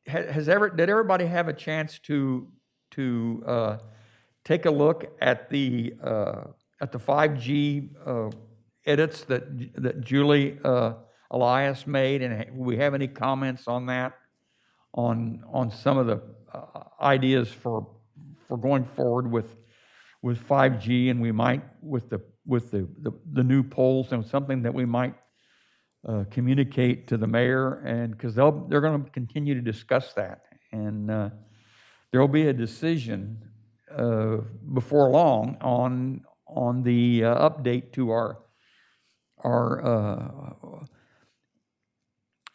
Did everybody have a chance to take a look at the 5G edits that Julie Elias made, and we have any comments on that, on some of the ideas for going forward with 5G, and we might with the new poles, and something that we might communicate to the mayor, and because they're going to continue to discuss that, and there will be a decision before long on the update to our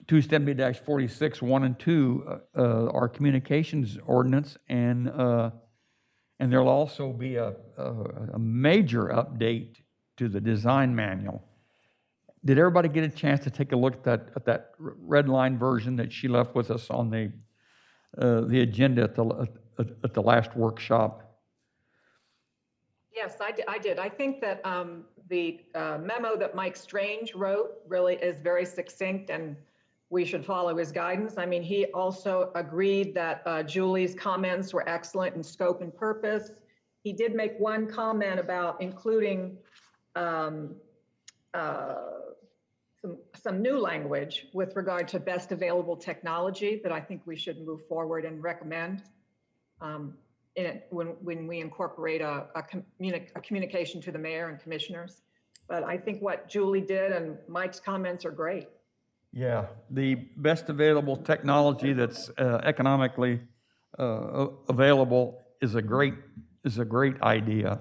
270-46 1 and 2, our communications ordinance, and there'll also be a major update to the design manual. Did everybody get a chance to take a look at that red line version that she left with us on the agenda at the last workshop? Yes, I did. I think that the memo that Mike Strange wrote really is very succinct, and we should follow his guidance. I mean, he also agreed that Julie's comments were excellent in scope and purpose. He did make one comment about including some new language with regard to best available technology that I think we should move forward and recommend when we incorporate a communication to the mayor and commissioners. But I think what Julie did and Mike's comments are great. Yeah, the best available technology that's economically available is a great idea.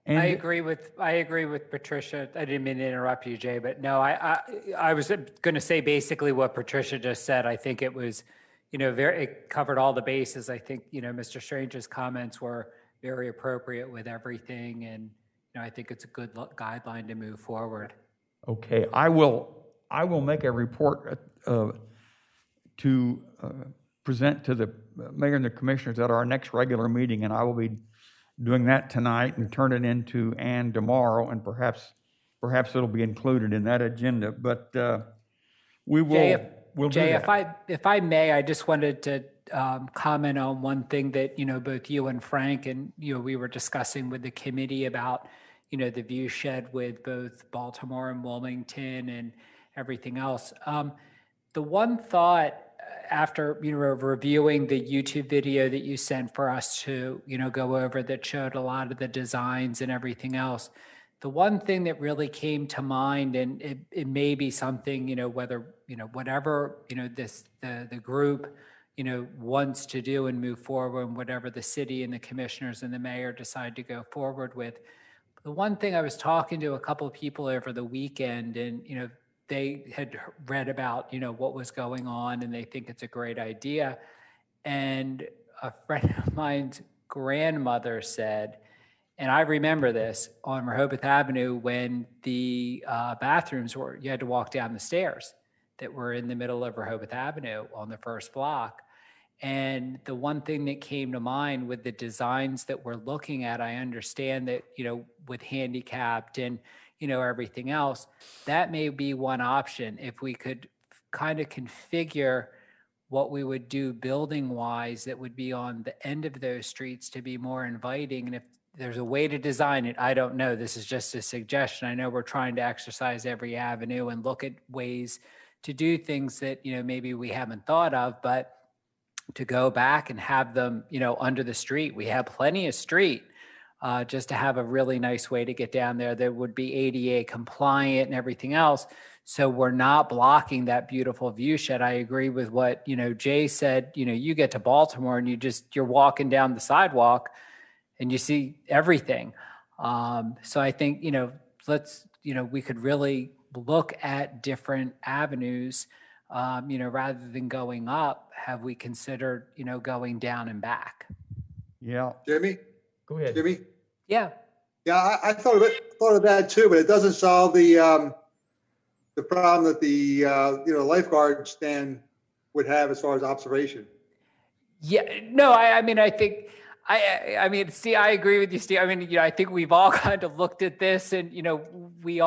And I agree with Patricia. I didn't mean to interrupt you, Jay, but no, I was going to say basically what Patricia just said. I think it was, it covered all the bases. I think, Mr. Strange's comments were very appropriate with everything, and I think it's a good guideline to move forward. Okay, I will make a report to present to the mayor and the commissioners at our next regular meeting, and I will be doing that tonight and turn it into Ann tomorrow, and perhaps it'll be included in that agenda. But we will. Jay, we'll Jay, do that. if I may, I just wanted to comment on one thing that both you and Frank and we were discussing with the committee about the view shed with both Baltimore and Wilmington and everything else. The one thought after reviewing the YouTube video that you sent for us to go over that showed a lot of the designs and everything else, the one thing that really came to mind, and it may be something whether whatever the group wants to do and move forward, and whatever the city and the commissioners and the mayor decide to go forward with. The one thing, I was talking to a couple of people over the weekend, and they had read about what was going on, and they think it's a great idea. And a friend of mine's grandmother said, and I remember this on Rehoboth Avenue when the bathrooms were, you had to walk down the stairs that were in the middle of Rehoboth Avenue on the first block. And the one thing that came to mind with the designs that we're looking at, I understand that, with handicapped and, everything else, that may be one option. If we could kind of configure what we would do building wise, that would be on the end of those streets to be more inviting. And if there's a way to design it, I don't know. This is just a suggestion. I know we're trying to exercise every avenue and look at ways to do things that, maybe we haven't thought of, but to go back and have them, under the street. We have plenty of street, just to have a really nice way to get down there that would be ADA compliant and everything else. So we're not blocking that beautiful view shed. I agree with what, Jay said. You get to Baltimore and you're walking down the sidewalk and you see everything. So I think, we could really look at different avenues. Rather than going up, have we considered, going down and back? Yeah. Jimmy? Go ahead. Jimmy? Yeah. Yeah, I thought of that too, but it doesn't solve the problem that the lifeguard stand would have as far as observation. Yeah. No, I mean, I think Steve, I agree with you, Steve. I mean, I think we've all kind of looked at this, and we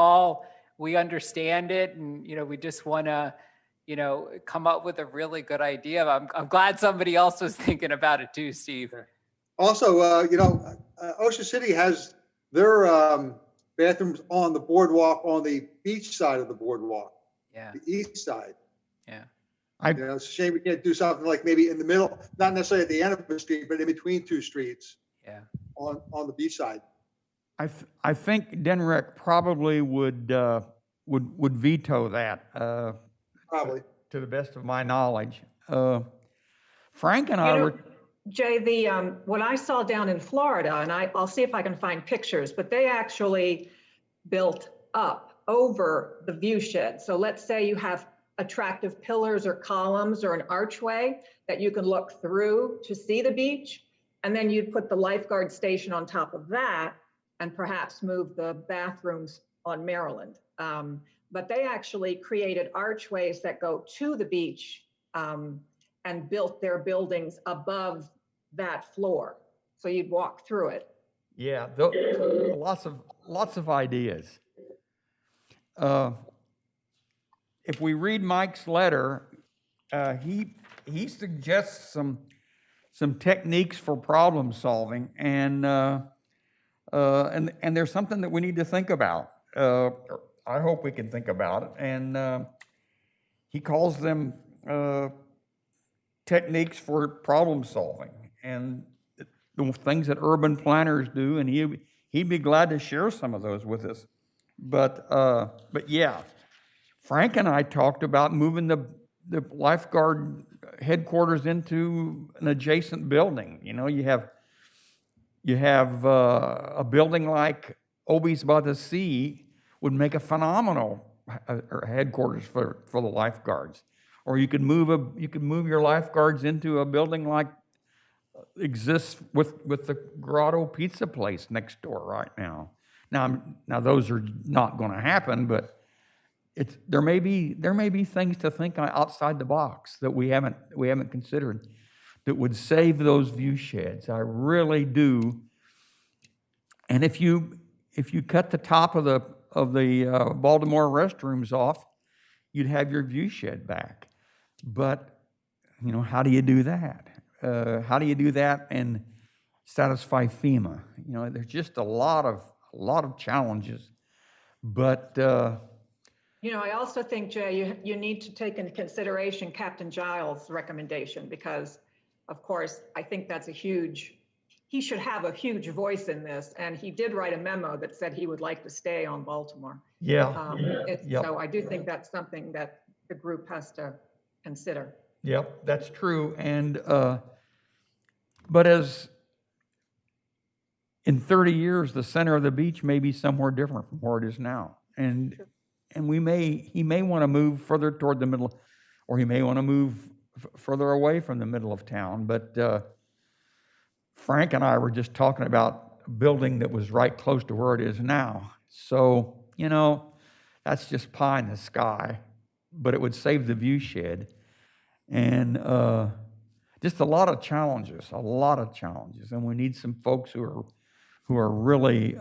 understand it, and we just want to come up with a really good idea. I'm glad somebody else was thinking about it too, Steve. Also, Ocean City has their bathrooms on the boardwalk, on the beach side of the boardwalk. Yeah. The east side. Yeah. It's a shame we can't do something like maybe in the middle, not necessarily at the end of the street, but in between two streets. Yeah. On the beach side. I think DENREC probably would veto that. Probably. To the best of my knowledge. Frank and I were... Jay, what I saw down in Florida, and I'll see if I can find pictures, but they actually built up over the view shed. So let's say you have attractive pillars or columns or an archway that you can look through to see the beach. And then you'd put the lifeguard station on top of that and perhaps move the bathrooms on Maryland. But they actually created archways that go to the beach and built their buildings above that floor. So you'd walk through it. Yeah, lots of ideas. If we read Mike's letter, he suggests some techniques for problem solving, and there's something that we need to think about. I hope we can think about it. And he calls them techniques for problem solving, and the things that urban planners do, and he'd be glad to share some of those with us. But yeah, Frank and I talked about moving the lifeguard headquarters into an adjacent building. You have a building like Obi's by the Sea would make a phenomenal headquarters for the lifeguards. Or you could move your lifeguards into a building like exists with the Grotto Pizza place next door right now. Now those are not going to happen, but there may be things to think outside the box that we haven't considered that would save those view sheds. I really do. And if you cut the top of the Baltimore restrooms off, you'd have your view shed back. But how do you do that? How do you do that and satisfy FEMA? There's just a lot of challenges. But I also think, Jay, you need to take into consideration Captain Giles' recommendation, because, of course, I think that's he should have a huge voice in this. And he did write a memo that said he would like to stay on Baltimore. yeah. Yep. So I do think that's something that the group has to consider. Yep, that's true. And but as in 30 years, the center of the beach may be somewhere different from where it is now. And he may want to move further toward the middle, or he may want to move further away from the middle of town. But Frank and I were just talking about a building that was right close to where it is now. So, that's just pie in the sky, but it would save the view shed. And just a lot of challenges, and we need some folks who are really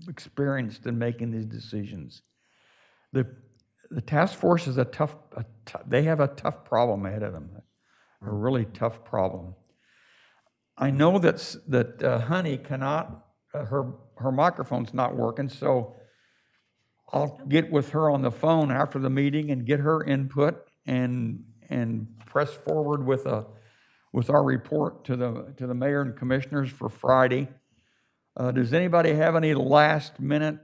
experienced in making these decisions. The task force is they have a tough problem ahead of them, a really tough problem. I know that Honey cannot, her microphone's not working, so I'll get with her on the phone after the meeting and get her input and press forward with our report to the mayor and commissioners for Friday. Does anybody have any last minute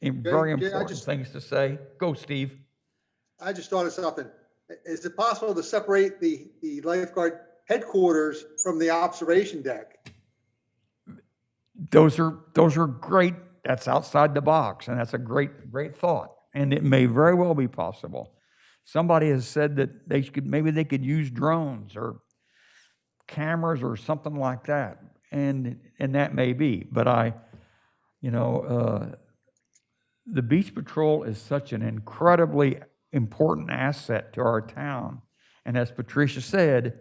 very important things to say? Go, Steve. I just thought of something. Is it possible to separate the lifeguard headquarters from the observation deck? Those are great. That's outside the box, and that's a great thought. And it may very well be possible. Somebody has said that maybe they could use drones or cameras or something like that, and that may be. But the beach patrol is such an incredibly important asset to our town, and as Patricia said,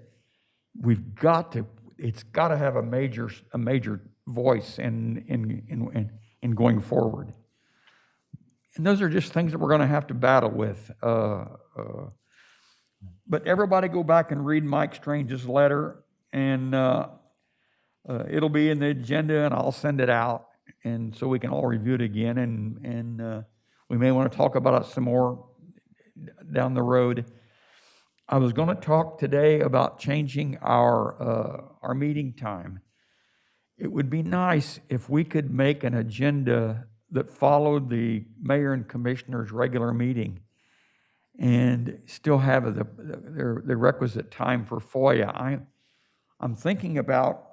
it's got to have a major voice in going forward. And those are just things that we're going to have to battle with. But everybody go back and read Mike Strange's letter, and it'll be in the agenda, and I'll send it out, and so we can all review it again, and we may want to talk about it some more down the road. I was going to talk today about changing our meeting time. It would be nice if we could make an agenda that followed the mayor and commissioner's regular meeting and still have the requisite time for FOIA. I'm thinking about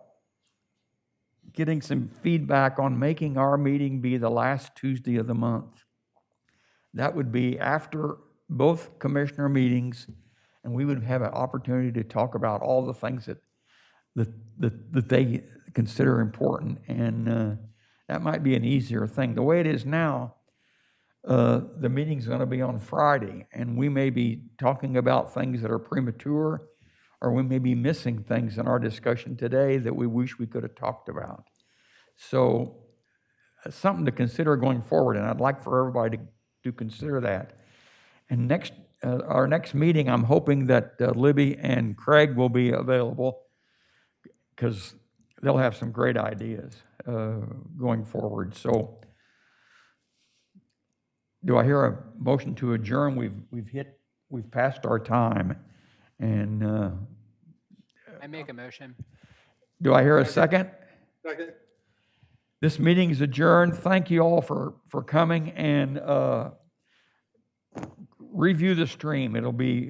getting some feedback on making our meeting be the last Tuesday of the month. That would be after both commissioner meetings, and we would have an opportunity to talk about all the things that they consider important, and that might be an easier thing. The way it is now, the meeting's going to be on Friday, and we may be talking about things that are premature, or we may be missing things in our discussion today that we wish we could have talked about. So something to consider going forward, and I'd like for everybody to consider that. And our next meeting, I'm hoping that Libby and Craig will be available, because they'll have some great ideas going forward. So do I hear a motion to adjourn? We've passed our time, and I make a motion. Do I hear a second? Second. This meeting is adjourned. Thank you all for coming, and review the stream. It'll be